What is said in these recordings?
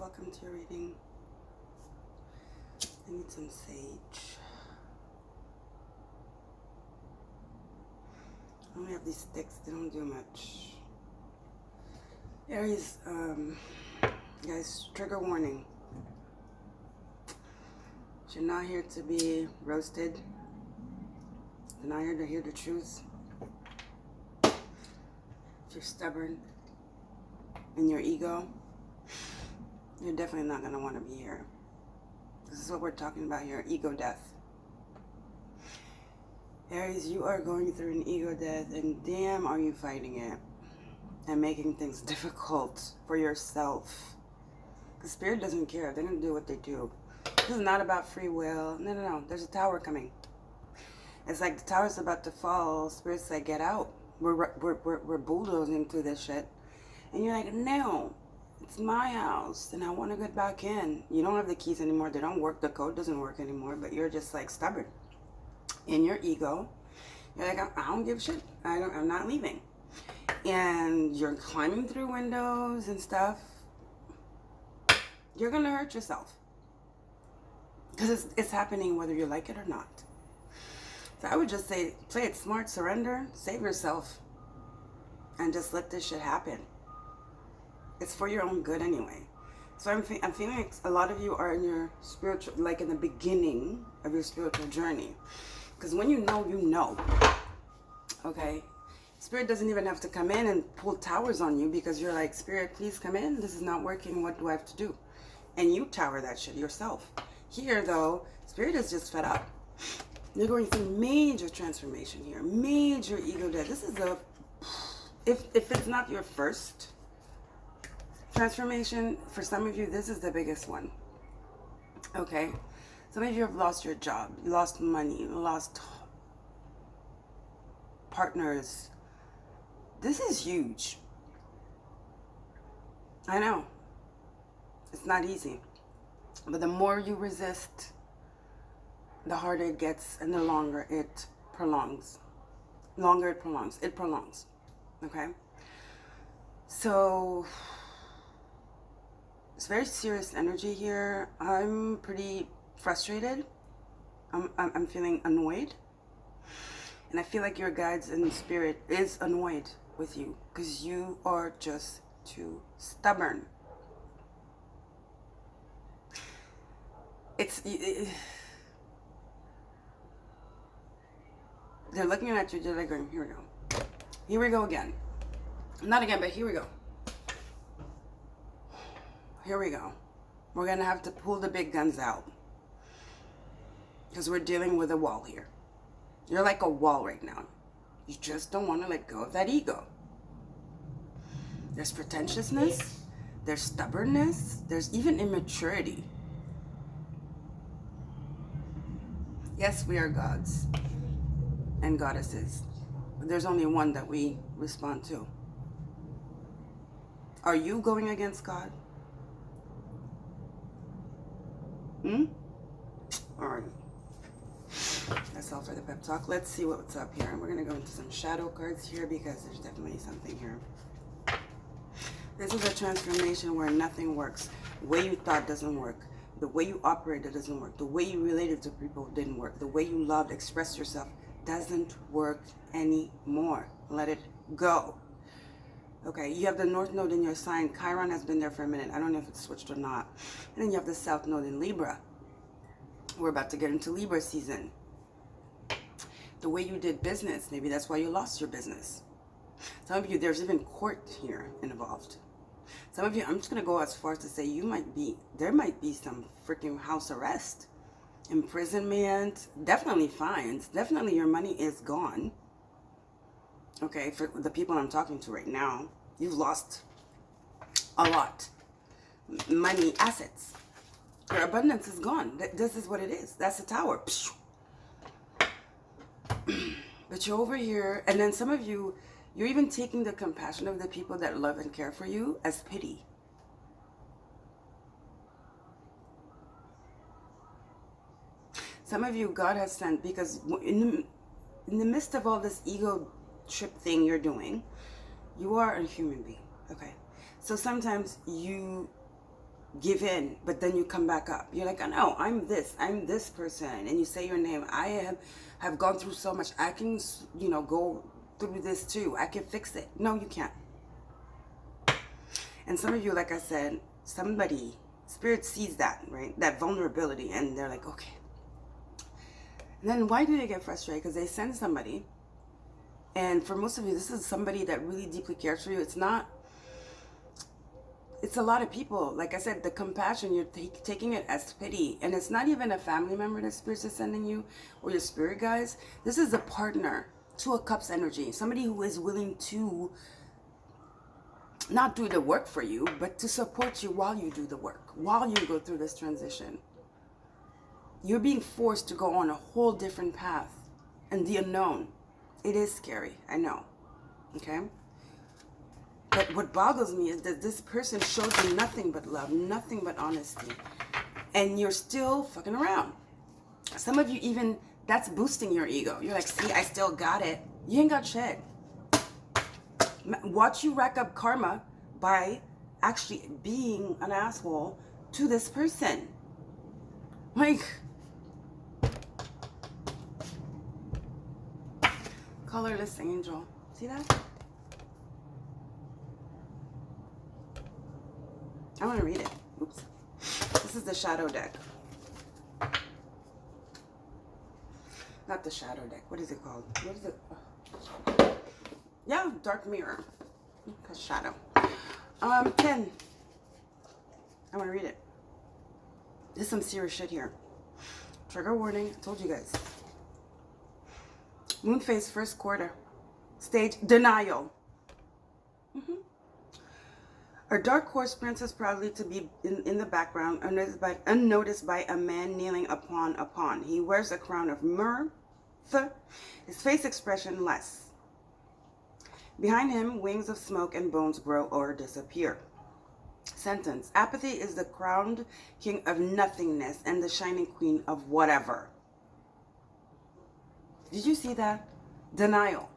welcome to your reading. I need some sage. I only have these sticks, they don't do much. Aries, guys, trigger warning. You're not here to be roasted. You're not here to hear the truth. If you're stubborn in your ego, you're definitely not going to want to be here. This is what we're talking about here, ego death. Aries, you are going through an ego death, and damn are you fighting it and making things difficult for yourself. The spirit doesn't care. They're going to do what they do. This is not about free will. No. There's a tower coming. It's like the tower's about to fall. Spirit's like, get out. We're bulldozing through this shit. And you're like, no, it's my house and I want to get back in. You don't have the keys anymore. They don't work. The code doesn't work anymore. But you're just like stubborn in your ego. You're like, I don't give a shit. I'm not leaving. And you're climbing through windows and stuff. You're going to hurt yourself. Because it's happening whether you like it or not. So I would just say, play it smart, surrender, save yourself, and just let this shit happen. It's for your own good anyway. So I'm feeling like a lot of you are in your spiritual, like in the beginning of your spiritual journey. Because when you know, okay? Spirit doesn't even have to come in and pull towers on you because you're like, Spirit, please come in. This is not working. What do I have to do? And you tower that shit yourself. Here, though, Spirit is just fed up. You're going through major transformation here. Major ego death. This is a... If it's not your first transformation, for some of you, this is the biggest one. Okay? Some of you have lost your job. You lost money. You lost partners. This is huge. I know. It's not easy. But the more you resist, the harder it gets and the longer it prolongs. It prolongs. Okay? So, it's very serious energy here. I'm pretty frustrated. I'm feeling annoyed. And I feel like your guides and spirit is annoyed with you because you are just too stubborn. They're looking at you, they're like going, here we go. Here we go again. Not again, but here we go. Here we go. We're going to have to pull the big guns out. Because we're dealing with a wall here. You're like a wall right now. You just don't want to let go of that ego. There's pretentiousness. There's stubbornness. There's even immaturity. Yes, we are gods and goddesses. But there's only one that we respond to. Are you going against God? All right. That's all for the pep talk. Let's see what's up here. And we're going to go into some shadow cards here because there's definitely something here. This is a transformation where nothing works. The way you thought doesn't work. The way you operated doesn't work. The way you related to people didn't work. The way you loved, expressed yourself doesn't work anymore. Let it go. Okay, you have the North Node in your sign. Chiron has been there for a minute. I don't know if it's switched or not. And then you have the South Node in Libra. We're about to get into Libra season. The way you did business, maybe that's why you lost your business. Some of you, there's even court here involved. Some of you, I'm just going to go as far as to say there might be some freaking house arrest, imprisonment, definitely fines. Definitely your money is gone. Okay, for the people I'm talking to right now, you've lost a lot. Money, assets. Your abundance is gone. This is what it is. That's the tower. But you're over here, and then some of you, you're even taking the compassion of the people that love and care for you as pity. Some of you, God has sent, because in the midst of all this ego trip thing you're doing, you are a human being, okay? So sometimes you give in, but then you come back up. You're like, oh, no, I'm this person. And you say your name. I have gone through so much. I can, you know, go through this too. I can fix it. No, you can't. And some of you, like I said, somebody, spirit sees that, right? That vulnerability. And they're like, okay. And then why do they get frustrated? Because they send somebody. And for most of you, this is somebody that really deeply cares for you. It's not, it's a lot of people. Like I said, the compassion, you're taking it as pity. And it's not even a family member that spirits is sending you or your spirit guides. This is a partner, Two of Cups energy. Somebody who is willing to not do the work for you, but to support you while you do the work, while you go through this transition. You're being forced to go on a whole different path and the unknown. It is scary, I know, okay? But what boggles me is that this person showed you nothing but love, nothing but honesty, and you're still fucking around. Some of you even, that's boosting your ego. You're like, see, I still got it. You ain't got shit. Watch you rack up karma by actually being an asshole to this person. Like, colorless angel. See that? I want to read it. Oops. This is the shadow deck. Not the shadow deck. What is it called? What is it? Oh. Yeah, dark mirror. Because shadow. 10. I want to read it. There's some serious shit here. Trigger warning. I told you guys. Moon phase, first quarter. Stage, denial. A dark horse princes proudly to be in the background, unnoticed by a man kneeling upon a pond. He wears a crown of myrrh, his face expression less. Behind him, wings of smoke and bones grow or disappear. Sentence. Apathy is the crowned king of nothingness and the shining queen of whatever. Did you see that? Denial.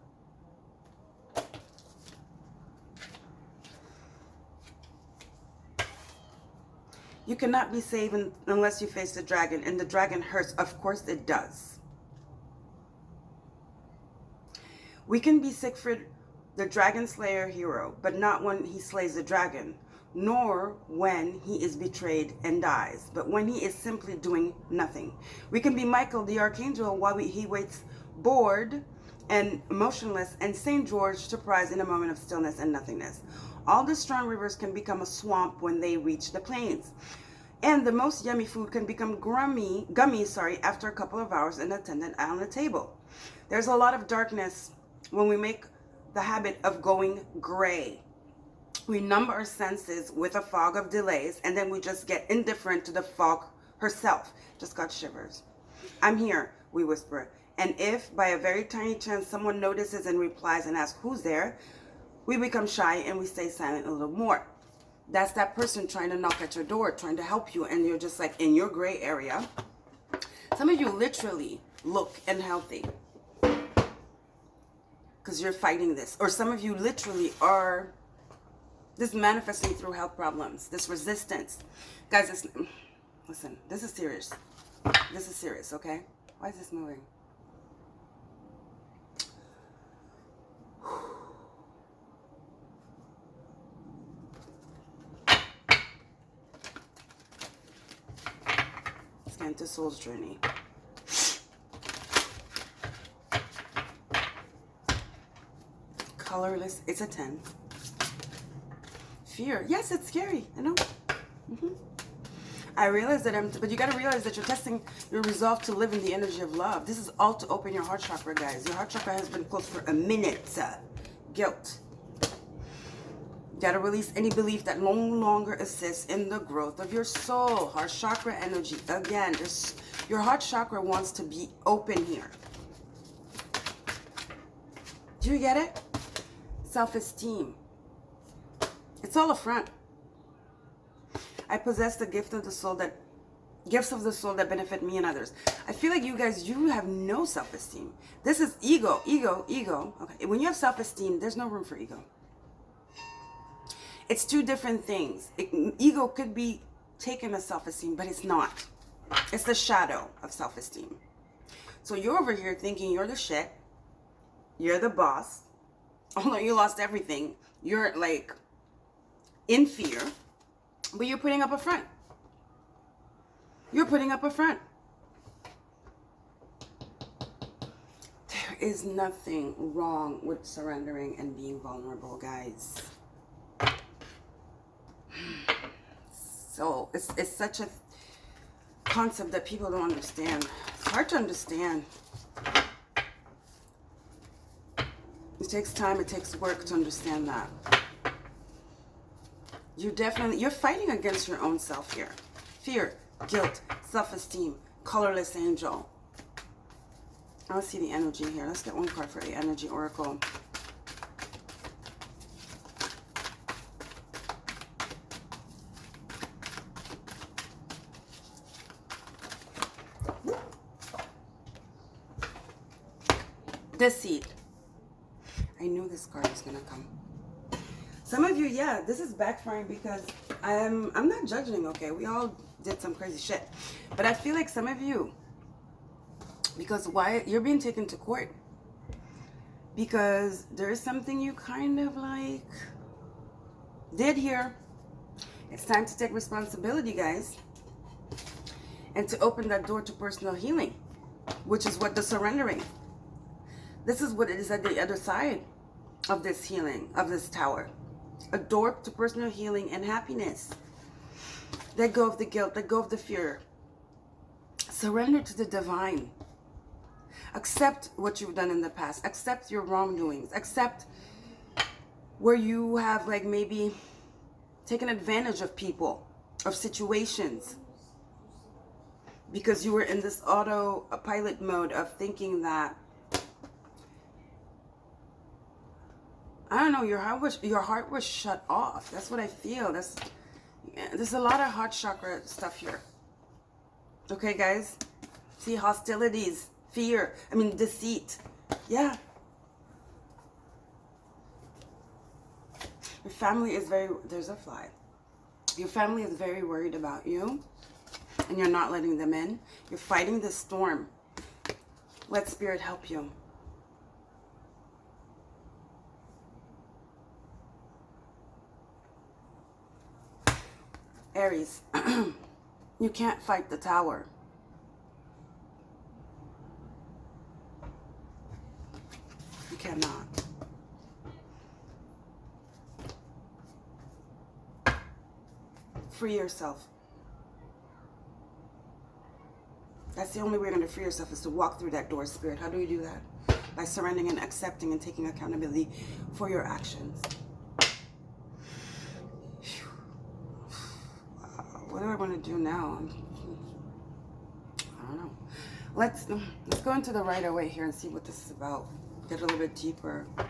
You cannot be saved unless you face the dragon, and the dragon hurts. Of course it does. We can be Siegfried, the dragon slayer hero, but not when he slays the dragon, nor when he is betrayed and dies, but when he is simply doing nothing. We can be Michael, the archangel, while he waits bored and motionless, and St. George surprised in a moment of stillness and nothingness. All the strong rivers can become a swamp when they reach the plains. And the most yummy food can become gummy, after a couple of hours unattended on the table. There's a lot of darkness when we make the habit of going gray. We numb our senses with a fog of delays, and then we just get indifferent to the fog herself. Just got shivers. I'm here, we whisper. And if by a very tiny chance someone notices and replies and asks who's there, we become shy and we stay silent a little more. That's that person trying to knock at your door, trying to help you, and you're just like in your gray area. Some of you literally look unhealthy because you're fighting this. Or some of you literally are this manifesting through health problems, this resistance. Guys, listen, this is serious. This is serious, okay? Why is this moving? Scan to Soul's Journey. Colorless, it's a 10. Fear, yes, it's scary, I know. I realize that but you got to realize that you're testing your resolve to live in the energy of love. This is all to open your heart chakra, guys. Your heart chakra has been closed for a minute. Guilt. You got to release any belief that no longer assists in the growth of your soul. Heart chakra energy. Again, your heart chakra wants to be open here. Do you get it? Self-esteem. It's all a front. I possess the gifts of the soul that benefit me and others. I feel like you guys, you have no self-esteem. This is ego. Okay, when you have self-esteem, there's no room for ego. It's two different things. Ego could be taken as self-esteem, but it's not. It's the shadow of self-esteem. So you're over here thinking you're the shit. You're the boss. Although you lost everything, you're like in fear, but you're putting up a front. You're putting up a front. There is nothing wrong with surrendering and being vulnerable, guys. So it's such a concept that people don't understand. It's hard to understand. It takes time, it takes work to understand that. You're fighting against your own self here. Fear, guilt, self-esteem, colorless angel. I'll see the energy here. Let's get one card for the energy oracle. Deceit. I knew this card was gonna come. Some of you, yeah, this is backfiring because I'm not judging, okay? We all did some crazy shit. But I feel like some of you, because why you're being taken to court. Because there is something you kind of like did here. It's time to take responsibility, guys. And to open that door to personal healing, which is what the surrendering. This is what it is at the other side of this healing, of this tower. A door to personal healing and happiness. Let go of the guilt, let go of the fear. Surrender to the divine. Accept what you've done in the past. Accept your wrongdoings. Accept where you have like maybe taken advantage of people, of situations. Because you were in this autopilot mode of thinking that, I don't know, your heart was shut off. That's what I feel. There's a lot of heart chakra stuff here. Okay, guys? See, hostilities, fear, deceit. Yeah. Your family is there's a fly. Your family is very worried about you, and you're not letting them in. You're fighting the storm. Let Spirit help you. Aries, you can't fight the tower. You cannot. Free yourself. That's the only way you're going to free yourself, is to walk through that door, Spirit. How do you do that? By surrendering and accepting and taking accountability for your actions. What do I want to do now? I don't know. Let's go into the Rider-Waite here and see what this is about. Get a little bit deeper. Look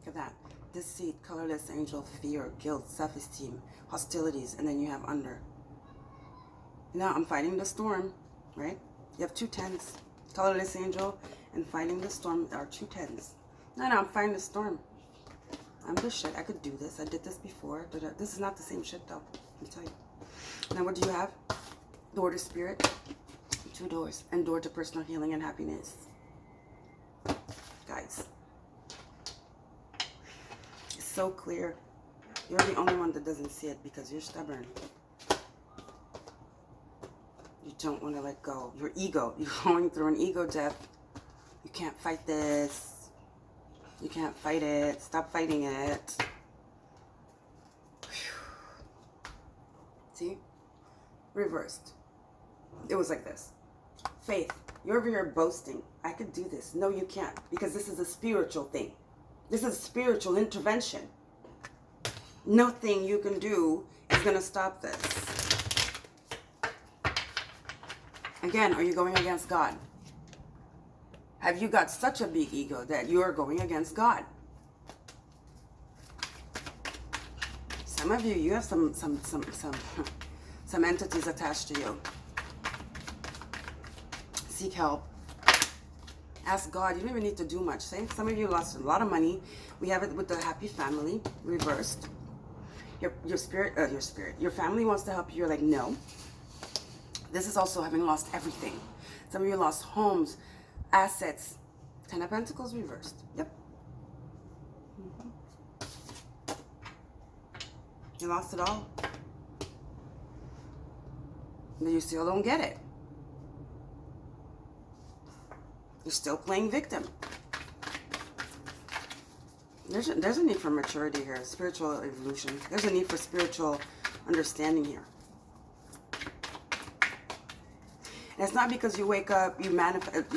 at that. Deceit, colorless angel, fear, guilt, self-esteem, hostilities, and then you have under. Now I'm fighting the storm, right? You have 2 tens. Colorless angel and fighting the storm are 2 tens. No, I'm fighting the storm. I'm the shit. I could do this. I did this before. This is not the same shit, though. Let me tell you. Now, what do you have? Door to Spirit. 2 doors. And door to personal healing and happiness. Guys. It's so clear. You're the only one that doesn't see it because you're stubborn. You don't want to let go. Your ego. You're going through an ego death. You can't fight this. You can't fight it. Stop fighting it. See? Reversed. It was like this. Faith. You're over here boasting. I could do this. No, you can't. Because this is a spiritual thing. This is a spiritual intervention. Nothing you can do is going to stop this. Again, are you going against God? Have you got such a big ego that you are going against God? Some of you have some entities attached to you. Seek help. Ask God. You don't even need to do much. Say, some of you lost a lot of money. We have it with the happy family reversed. Your family wants to help you. You're like, no. This is also having lost everything. Some of you lost homes, assets. 10 of Pentacles reversed. Yep. You lost it all. But you still don't get it. You're still playing victim. There's a need for maturity here, spiritual evolution. There's a need for spiritual understanding here. And it's not because you wake up, you meditate,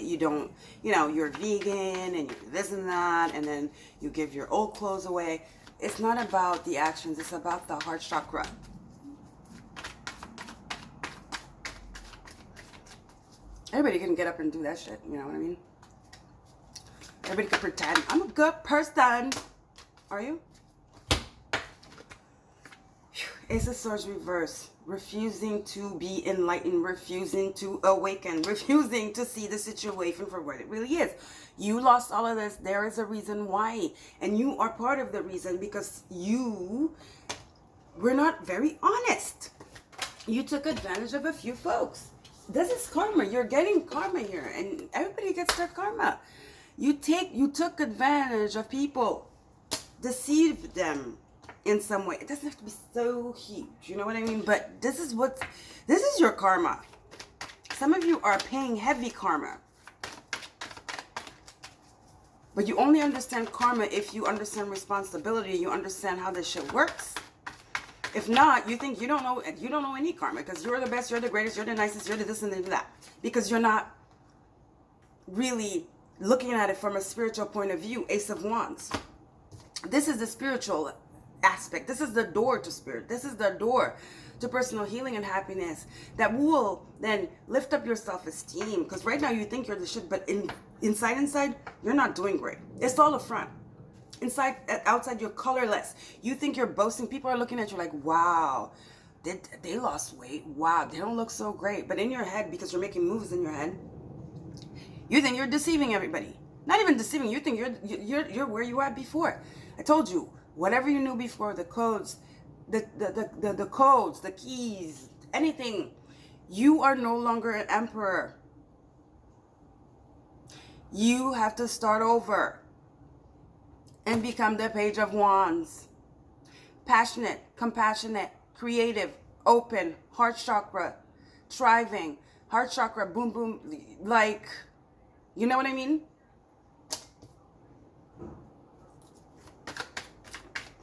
you don't, you're vegan and you do this and that, and then you give your old clothes away. It's not about the actions, it's about the heart chakra. Everybody can get up and do that shit, you know what I mean? Everybody can pretend, I'm a good person. Are you? Ace of Swords reverse. Refusing to be enlightened, refusing to awaken, refusing to see the situation for what it really is. You lost all of this. There is a reason why. And you are part of the reason because you were not very honest. You took advantage of a few folks. This is karma. You're getting karma here. And everybody gets their karma. You took advantage of people. Deceived them in some way. It doesn't have to be so huge, you know what I mean? But this is your karma. Some of you are paying heavy karma. But you only understand karma if you understand responsibility, you understand how this shit works. If not, you think you don't know any karma because you're the best, you're the greatest, you're the nicest, you're the this and the that. Because you're not really looking at it from a spiritual point of view. Ace of Wands. This is the spiritual aspect. This is the door to spirit. This is the door to personal healing and happiness that will then lift up your self-esteem. Because right now you think you're the shit, but inside, you're not doing great. It's all a front. Outside, you're colorless. You think you're boasting. People are looking at you like, wow, they lost weight. Wow, they don't look so great. But in your head, because you're making moves in your head, you think you're deceiving everybody. Not even deceiving. You think you're where you were before. I told you. Whatever you knew before, the codes, the codes, the keys, anything, you are no longer an emperor. You have to start over and become the Page of Wands. Passionate, compassionate, creative, open, heart chakra, thriving, heart chakra, boom, boom, like, you know what I mean?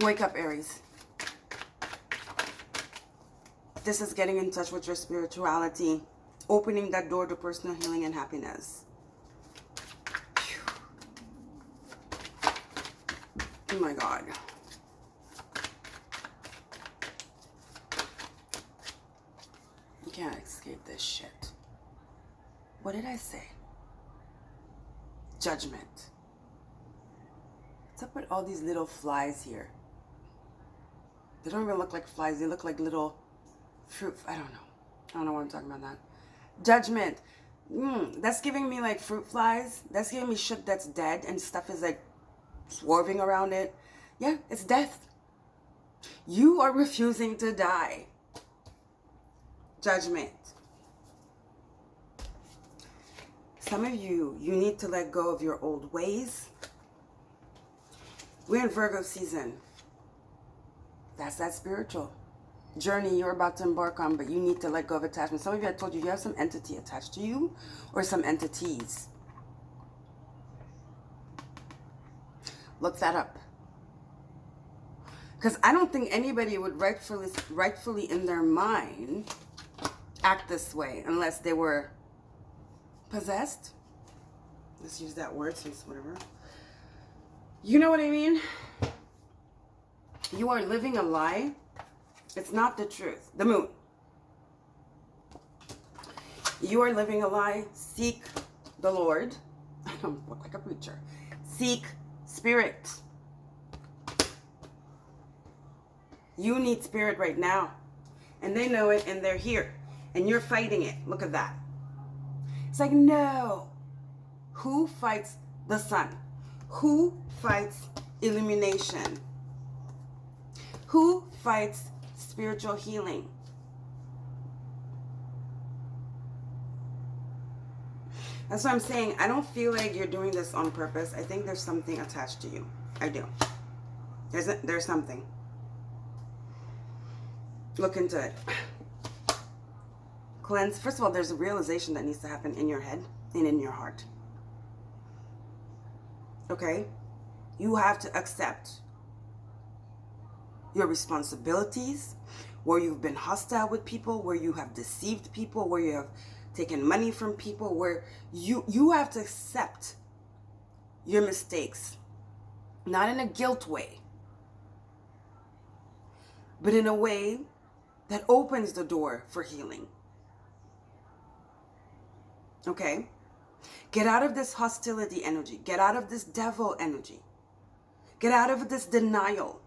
Wake up, Aries. This is getting in touch with your spirituality, opening that door to personal healing and happiness. Oh my God. You can't escape this shit. What did I say? Judgment. What's up with all these little flies here? They don't even look like flies. They look like little fruit. I don't know what I'm talking about that. Judgment. That's giving me like fruit flies. That's giving me shit that's dead and stuff is like swerving around it. Yeah, it's death. You are refusing to die. Judgment. Some of you need to let go of your old ways. We're in Virgo season. That's that spiritual journey you're about to embark on, but you need to let go of attachment. Some of you, I told you, you have some entity attached to you or some entities. Look that up. Because I don't think anybody would rightfully in their mind act this way unless they were possessed. Let's use that word since whatever. You know what I mean? You are living a lie. It's not the truth. The moon. You are living a lie. Seek the Lord. I don't look like a preacher. Seek spirit. You need spirit right now. And they know it and they're here. And you're fighting it. Look at that. It's like, no. Who fights the sun? Who fights illumination? Who fights spiritual healing? That's what I'm saying. I don't feel like you're doing this on purpose. I think there's something attached to you. I do. There's something. Look into it. Cleanse. First of all, there's a realization that needs to happen in your head and in your heart. Okay? You have to accept your responsibilities, where you've been hostile with people, where you have deceived people, where you have taken money from people, where you have to accept your mistakes. Not in a guilt way, but in a way that opens the door for healing. Okay? Get out of this hostility energy. Get out of this devil energy. Get out of this denial.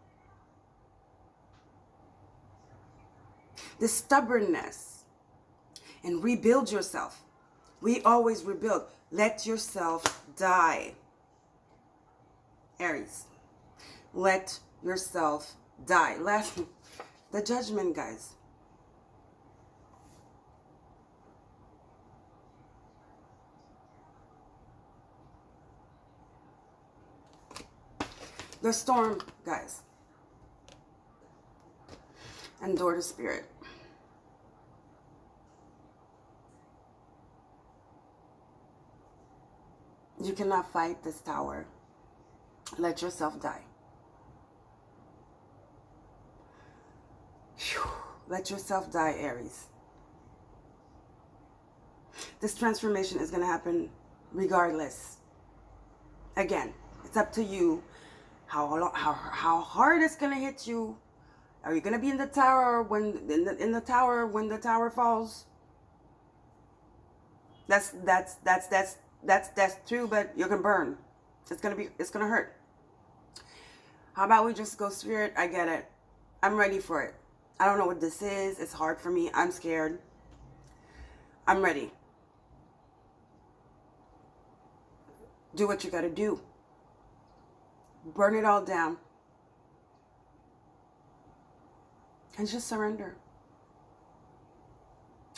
This stubbornness. And rebuild yourself. We always rebuild. Let yourself die. Aries. Let yourself die. Last, the Judgment, guys. The Storm, guys. And Door to Spirit. You cannot fight this tower. Let yourself die. Whew. Let yourself die, Aries. This transformation is going to happen regardless. Again, it's up to you how hard it's going to hit you. Are you going to be in the tower when in the tower when the tower falls? That's true, but you can burn. It's gonna hurt. How about we just go, Spirit? I get it. I'm ready for it. I don't know what this is. It's hard for me. I'm scared. I'm ready. Do what you gotta do. Burn it all down. And just surrender.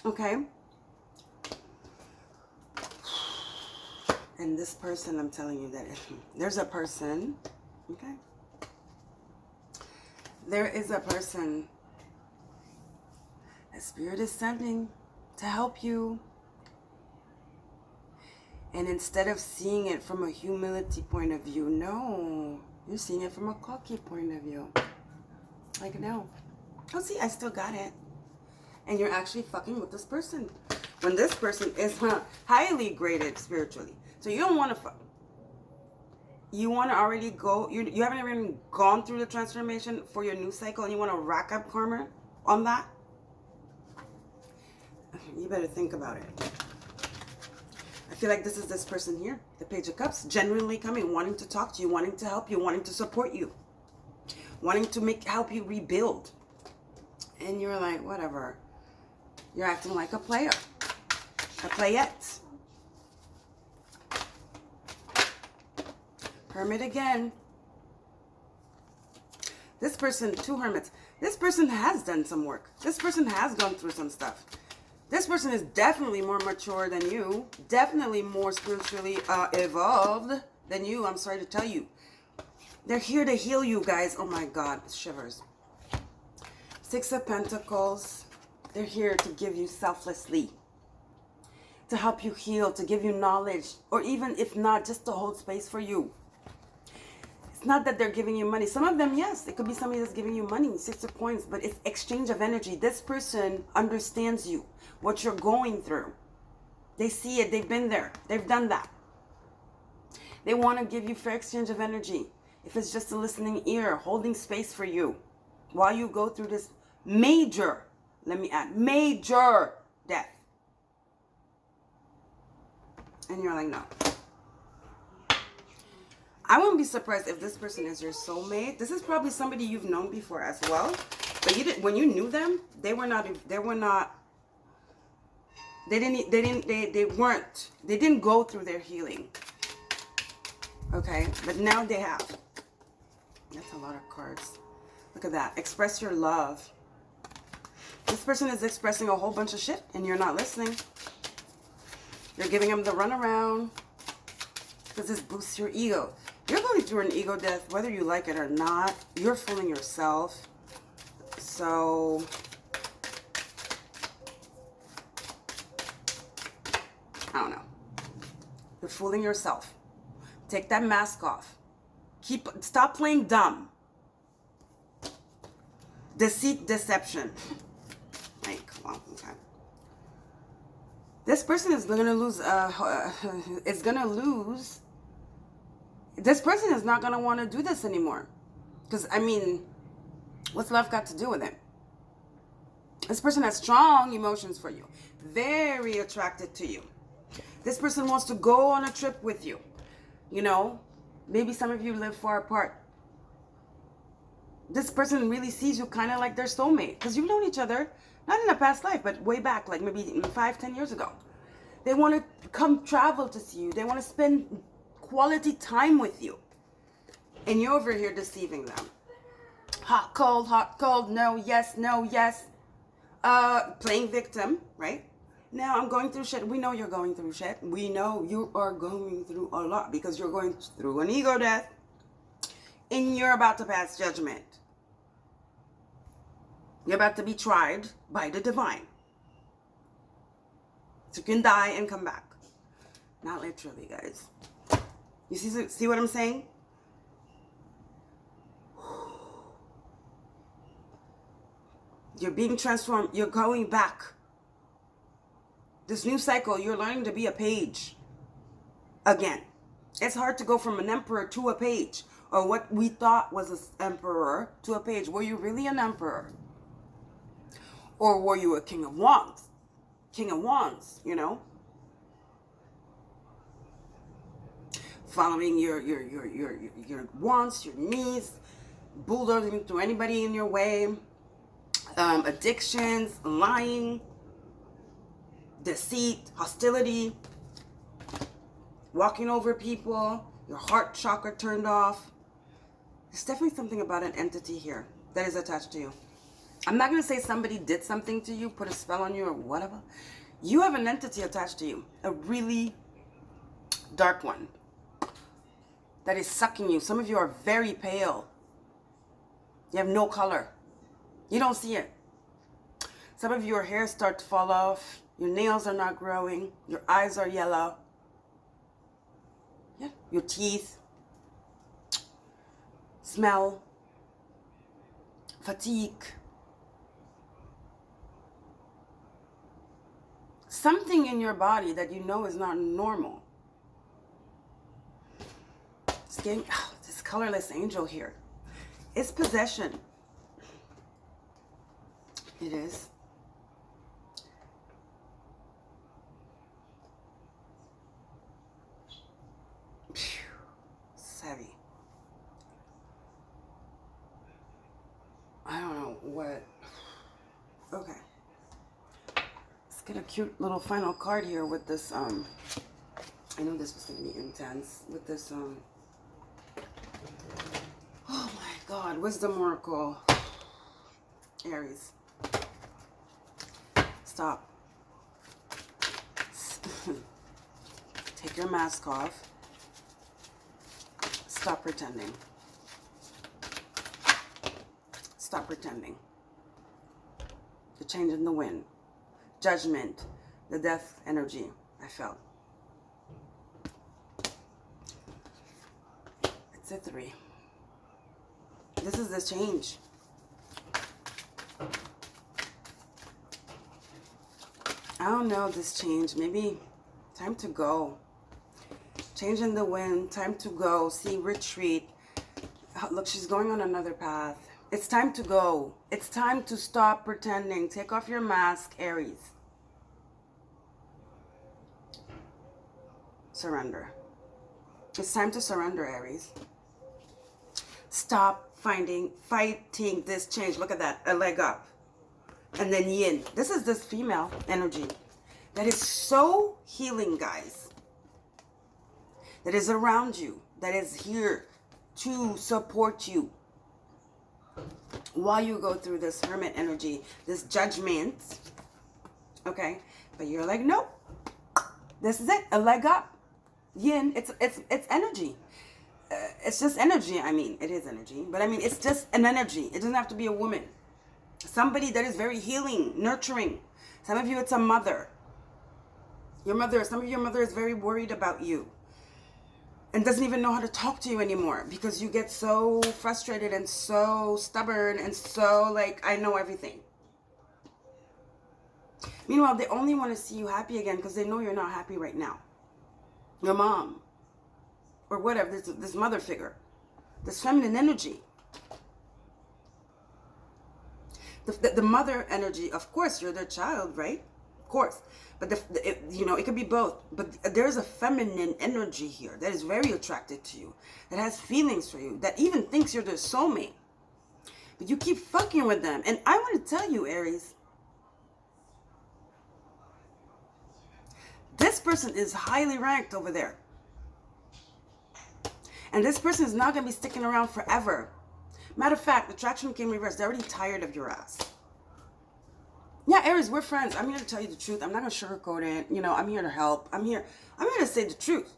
Okay? And this person, I'm telling you that there's a person, okay? There is a person that Spirit is sending to help you. And instead of seeing it from a humility point of view, no, you're seeing it from a cocky point of view. Like, no. Oh, see, I still got it. And you're actually fucking with this person. When this person is highly graded spiritually. So you don't want to fuck. You want to already go. You haven't even gone through the transformation for your new cycle. And you want to rack up karma on that. You better think about it. I feel like this is this person here. The Page of Cups. Genuinely coming. Wanting to talk to you. Wanting to help you. Wanting to support you. Wanting to help you rebuild. And you're like, whatever. You're acting like a player. A playette. Hermit again. This person, 2 hermits. This person has done some work. This person has gone through some stuff. This person is definitely more mature than you. Definitely more spiritually evolved than you. I'm sorry to tell you. They're here to heal you, guys. Oh my God, shivers. 6 of Pentacles. They're here to give you selflessly. To help you heal, to give you knowledge. Or even if not, just to hold space for you. It's not that they're giving you money. Some of them, yes, it could be somebody that's giving you money, 6 of Coins, but it's exchange of energy. This person understands you, what you're going through. They see it. They've been there. They've done that. They want to give you fair exchange of energy. If it's just a listening ear, holding space for you while you go through this major, let me add, major death. And you're like, no. I wouldn't be surprised if this person is your soulmate. This is probably somebody you've known before as well. But you didn't, when you knew them, they were not They didn't go through their healing. Okay, but now they have. That's a lot of cards. Look at that. Express your love. This person is expressing a whole bunch of shit and you're not listening. You're giving them the runaround because this boosts your ego. You're going through an ego death, whether you like it or not. You're fooling yourself. So I don't know. You're fooling yourself. Take that mask off. Stop playing dumb. Deceit, deception. Like, well, okay. This person is gonna lose. This person is not gonna want to do this anymore. Because I mean, what's love got to do with it? This person has strong emotions for you. Very attracted to you. This person wants to go on a trip with you. You know, maybe some of you live far apart. This person really sees you kind of like their soulmate. Because you've known each other, not in a past life, but way back, like maybe 5-10 years ago. They want to come travel to see you. They want to spend quality time with you. And you're over here deceiving them. Hot, cold, no, yes, no, yes. Playing victim, right? Now I'm going through shit. We know you're going through shit. We know you are going through a lot because you're going through an ego death. And you're about to pass judgment. You're about to be tried by the divine. So you can die and come back. Not literally, guys. You see what I'm saying? You're being transformed. You're going back. This new cycle, you're learning to be a page. Again. It's hard to go from an emperor to a page. Or what we thought was an emperor to a page. Were you really an emperor? Or were you a king of wands? King of wands, you know? Following your wants, your needs, bulldozing through anybody in your way. Addictions, lying, deceit, hostility, walking over people, your heart chakra turned off. There's definitely something about an entity here that is attached to you. I'm not going to say somebody did something to you, put a spell on you or whatever. You have an entity attached to you, a really dark one that is sucking you. Some of you are very pale. You have no color. You don't see it. Some of your hair starts to fall off. Your nails are not growing. Your eyes are yellow. Yeah, your teeth. Smell. Fatigue. Something in your body that you know is not normal. It's getting, this colorless angel here. It's possession. It is. It's heavy. I don't know what. Okay. Let's get a cute little final card here with this, I know this was going to be intense, with this, oh my God, Wisdom Oracle. Aries. Stop. Take your mask off. Stop pretending. Stop pretending. The change in the wind. Judgment. The death energy I felt. It's a 3. This is the change. I don't know this change. Maybe time to go. Change in the wind. Time to go. See, retreat. Look, she's going on another path. It's time to go. It's time to stop pretending. Take off your mask, Aries. Surrender. It's time to surrender, Aries. Stop fighting this change. Look at that. A leg up. And then yin. This is this female energy. that is so healing, guys, that is around you, that is here to support you while you go through this hermit energy, this judgment, okay? But you're like, nope, this is it, a leg up. Yin, it's energy. It's just energy. I mean, it is energy, but I mean, it's just an energy. It doesn't have to be a woman. Somebody that is very healing, nurturing. Some of you, it's a mother. Your mother, some of your mother is very worried about you and doesn't even know how to talk to you anymore because you get so frustrated and so stubborn and so like, I know everything. Meanwhile, they only want to see you happy again because they know you're not happy right now. Your mom or whatever, this mother figure, this feminine energy. The mother energy, of course, you're their child, right? Of course. But, it could be both. But there's a feminine energy here that is very attracted to you, that has feelings for you, that even thinks you're their soulmate. But you keep fucking with them. And I want to tell you, Aries, this person is highly ranked over there. And this person is not going to be sticking around forever. Matter of fact, attraction came reversed. They're already tired of your ass. Yeah, Aries, we're friends. I'm here to tell you the truth. I'm not going to sugarcoat it. I'm here to help. I'm here to say the truth.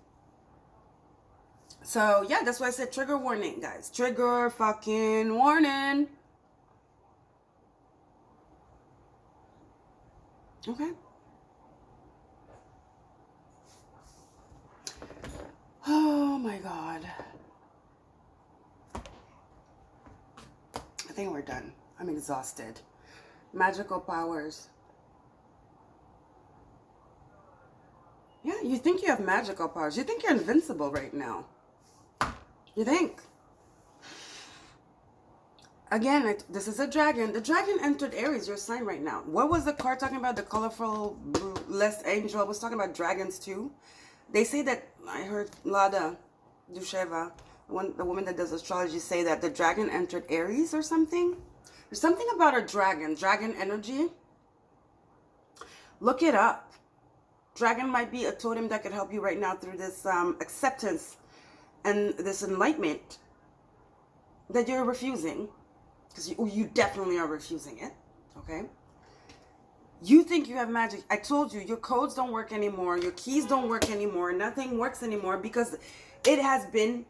So, yeah, that's why I said trigger warning, guys. Trigger fucking warning. Okay. Oh, my God. I think we're done. I'm exhausted. Magical powers. Yeah, you think you have magical powers. You think you're invincible right now. You think. Again, this is a dragon. The dragon entered Aries, your sign right now. What was the card talking about? The colorful blessed angel was talking about dragons too. They say that, I heard Lada Dusheva, the woman that does astrology, say that the dragon entered Aries or something. There's something about a dragon energy. Look it up. Dragon might be a totem that could help you right now through this acceptance and this enlightenment that you're refusing. Because you definitely are refusing it. Okay? You think you have magic. I told you, your codes don't work anymore. Your keys don't work anymore. Nothing works anymore because it has been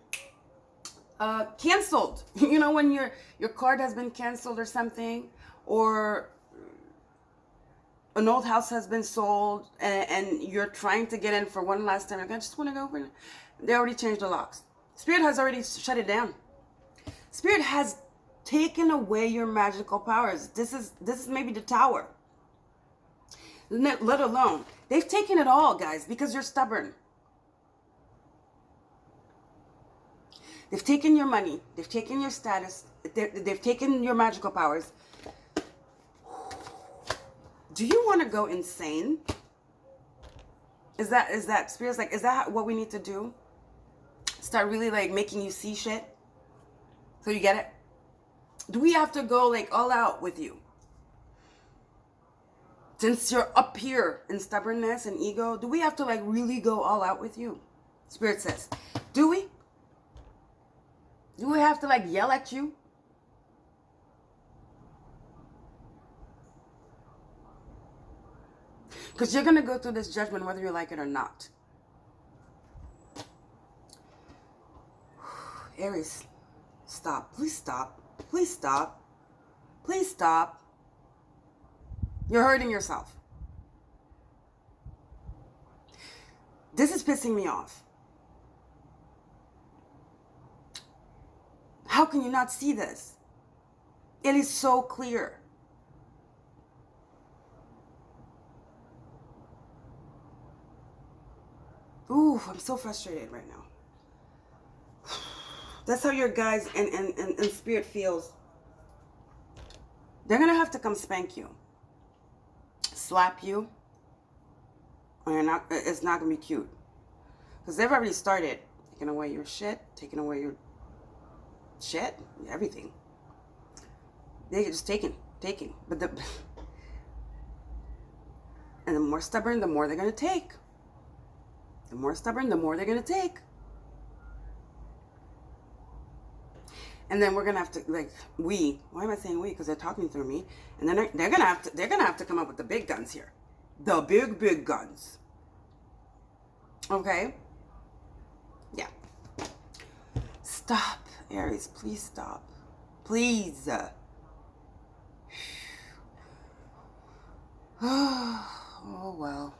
canceled. You know, when your card has been canceled or something, or an old house has been sold and you're trying to get in for one last time. Like, I just want to go over. They already changed the locks. Spirit has already shut it down. Spirit has taken away your magical powers. This is maybe the tower. Let alone, they've taken it all, guys, because you're stubborn. They've taken your money. They've taken your status. They've taken your magical powers. Do you want to go insane? Is that Spirit's like, is that what we need to do? Start really like making you see shit? So you get it? Do we have to go like all out with you? Since you're up here in stubbornness and ego, do we have to like really go all out with you? Spirit says, do we? Do we have to like yell at you? Because you're going to go through this judgment whether you like it or not. Aries, stop. Please stop. Please stop. Please stop. You're hurting yourself. This is pissing me off. How can you not see this? It is so clear. Ooh, I'm so frustrated right now. That's how your guys and Spirit feels. They're going to have to come spank you. Slap you. Or it's not going to be cute. Because they've already started taking away your shit. Taking away your shit. Everything. They're just taking. But And the more stubborn, the more they're going to take. The more stubborn, the more they're going to take. And then we're going to have to, like, why am I saying we? Because they're talking through me. And then they're going to have to come up with the big guns here. The big guns. Okay? Yeah. Stop, Aries. Please stop. Please. Oh, well.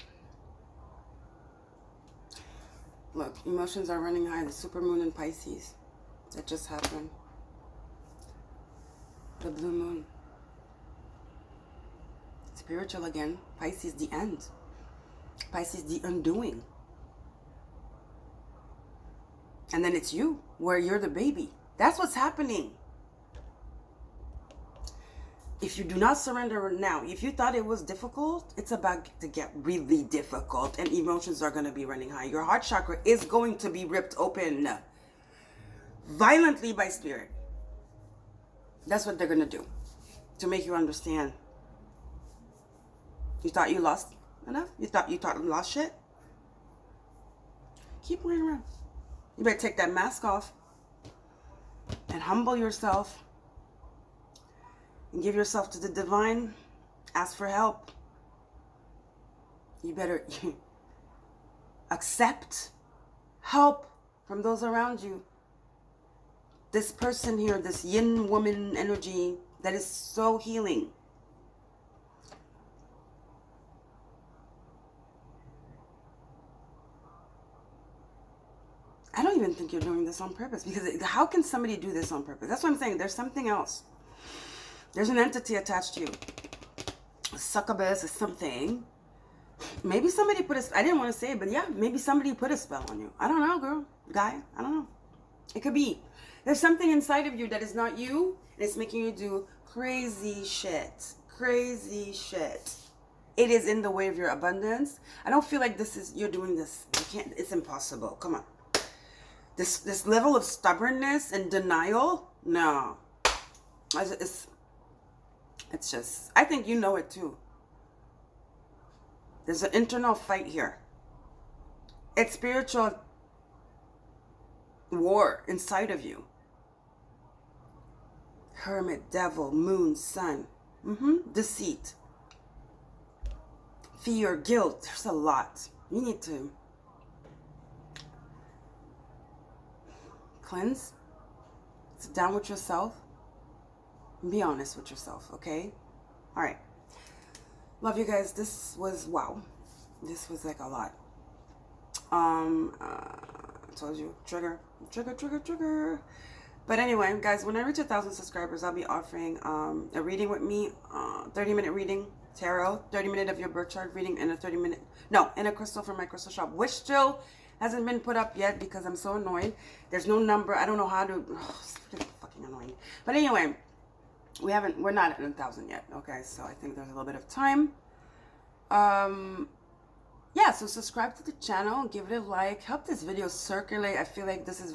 Look, emotions are running high. The supermoon in Pisces. That just happened. The blue moon. Spiritual again. Pisces, the end. Pisces, the undoing. And then it's you, where you're the baby. That's what's happening. If you do not surrender now, if you thought it was difficult, it's about to get really difficult, and emotions are going to be running high. Your heart chakra is going to be ripped open violently by spirit. That's what they're going to do to make you understand. You thought you lost enough? You thought you lost shit? Keep running around. You better take that mask off and humble yourself. And give yourself to the divine. Ask for help. You better accept help from those around you. This person here, this yin woman energy that is so healing. I don't even think you're doing this on purpose, because how can somebody do this on purpose? That's what I'm saying. There's something else. There's an entity attached to you. A succubus or something. Maybe somebody put a... I didn't want to say it, but yeah, maybe somebody put a spell on you. I don't know, girl. Guy. I don't know. It could be. There's something inside of you that is not you, and it's making you do crazy shit. Crazy shit. It is in the way of your abundance. I don't feel like you're doing this. You can't... It's impossible. Come on. This level of stubbornness and denial? No. It's just, I think you know it too. There's an internal fight here. It's spiritual war inside of you. Hermit, devil, moon, sun. Deceit. Fear, guilt. There's a lot. You need to cleanse. Sit down with yourself. Be honest with yourself, okay? All right. Love you guys. This was, wow. This was like a lot. I told you, trigger. But anyway, guys, when I reach 1,000 subscribers, I'll be offering a reading with me, 30-minute reading, tarot, 30-minute of your birth chart reading, and and a crystal from my crystal shop, which still hasn't been put up yet because I'm so annoyed. There's no number. I don't know how to. It's fucking annoying. But anyway. We're not at 1,000 yet, okay? So I think there's a little bit of time. Yeah, so subscribe to the channel, give it a like, help this video circulate. I feel like this is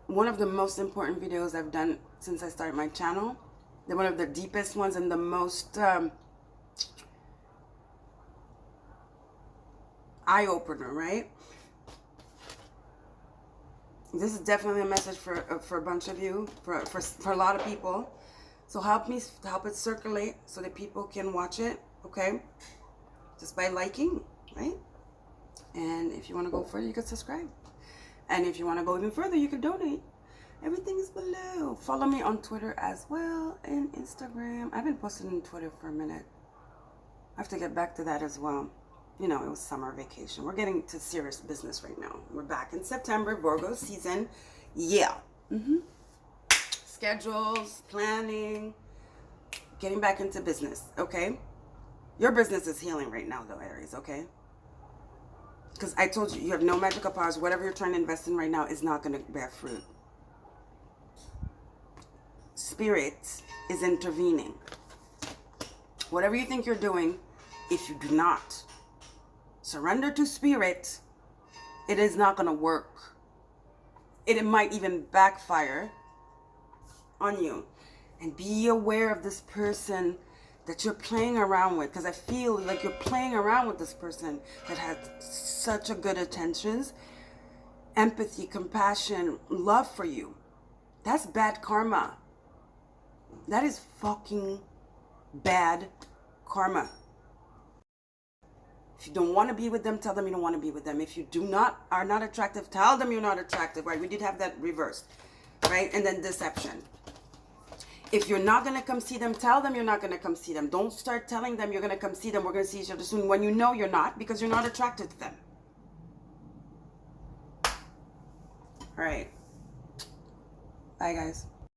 one of the most important videos I've done since I started my channel. They're one of the deepest ones and the most eye-opener, right? This is definitely a message for a bunch of you, for a lot of people. So help it circulate so that people can watch it, okay? Just by liking, right? And if you want to go further, you can subscribe. And if you want to go even further, you can donate. Everything is below. Follow me on Twitter as well and Instagram. I've been posting on Twitter for a minute. I have to get back to that as well. You know, it was summer vacation. We're getting to serious business right now. We're back in September, Virgo season. Yeah. Schedules, planning, getting back into business, okay? Your business is healing right now, though, Aries, okay? Because I told you, you have no magical powers. Whatever you're trying to invest in right now is not going to bear fruit. Spirit is intervening. Whatever you think you're doing, if you do not surrender to spirit, it is not going to work. It might even backfire on you. And be aware of this person that you're playing around with, because I feel like you're playing around with this person that has such a good intentions, empathy, compassion, love for you. That's bad karma. That is fucking bad karma. If you don't want to be with them, tell them you don't want to be with them. If you are not attractive, tell them you're not attractive, right? We did have that reversed, right? And then deception. If you're not going to come see them, tell them you're not going to come see them. Don't start telling them you're going to come see them. We're going to see each other soon when you know you're not, because you're not attracted to them. All right. Bye, guys.